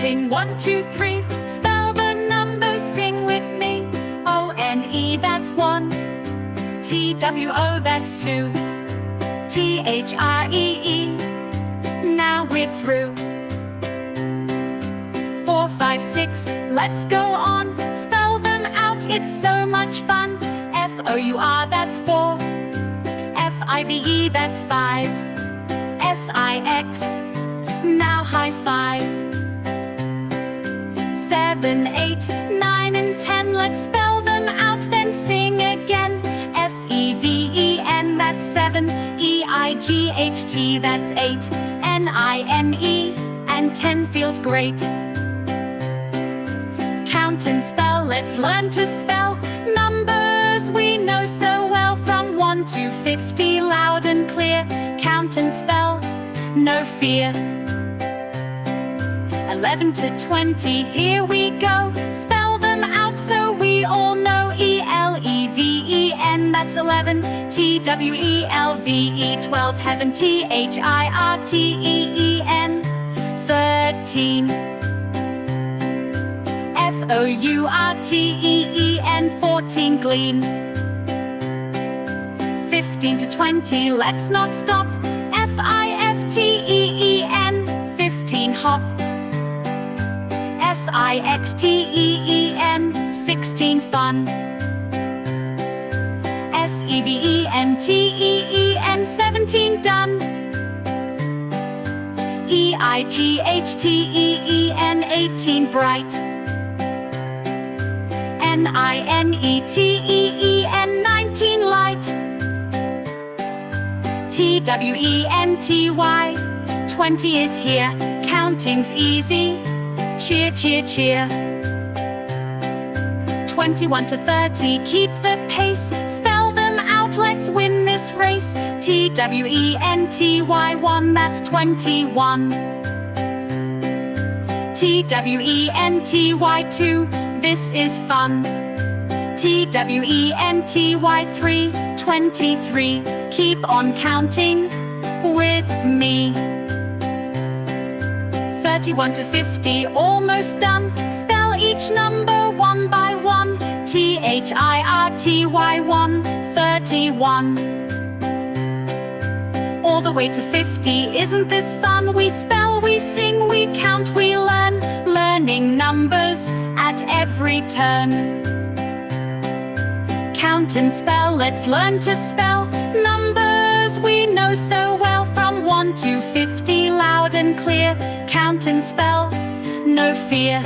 counting 1, 2, 3. Spell the numbers, sing with me. O-N-E, that's 1. T-W-O, that's 2. T-H-R-E-E. Now we're through. 4, 5, 6, let's go on. Spell them out, it's so much fun. F-O-U-R, that's 4. F-I-V-E, that's 5. S-I-X, now high five. 7, 8, 9, and 10, let's spell them out, then sing again. S-E-V-E-N, that's 7. E-I-G-H-T, that's 8. N-I-N-E, and 10 feels great. Count and spell, let's learn to spell numbers we know so well. From 1 to 50, loud and clear. Count and spell, no fear. 11 to 20, here we go. Spell them out so we all know. E-L-E-V-E-N, that's 11. T-W-E-L-V-E, 12. Heaven, T-H-I-R-T-E-E-N, 13. F-O-U-R-T-E-E-N, 14. Glean. 15 to 20, let's not stop. F-I-F-T-E-E-N, 15. Hop. S-I-X-T-E-E-N, 16. Fun. S-E-V-E-N-T-E-E-N, 17. Done. E-I-G-H-T-E-E-N, 18. Bright. N-I-N-E-T-E-E-N, 19. Light. T-W-E-N-T-Y, 20 is here. Counting's easy. Cheer, cheer, cheer. 21 to 30, keep the pace. Spell them out, let's win this race. T-W-E-N-T-Y, 1, that's 21. T-W-E-N-T-Y, 2, this is fun. T-W-E-N-T-Y, 3, 23. Keep on counting with me. 31 to 50, almost done. Spell each number one by one. T-H-I-R-T-Y, 1, 31. All the way to 50, isn't this fun? We spell, we sing, we count, we learn. Learning numbers at every turn. Count and spell, let's learn to spell numbers we know so well. From 1 to 50, loud and clear. Count and spell, no fear.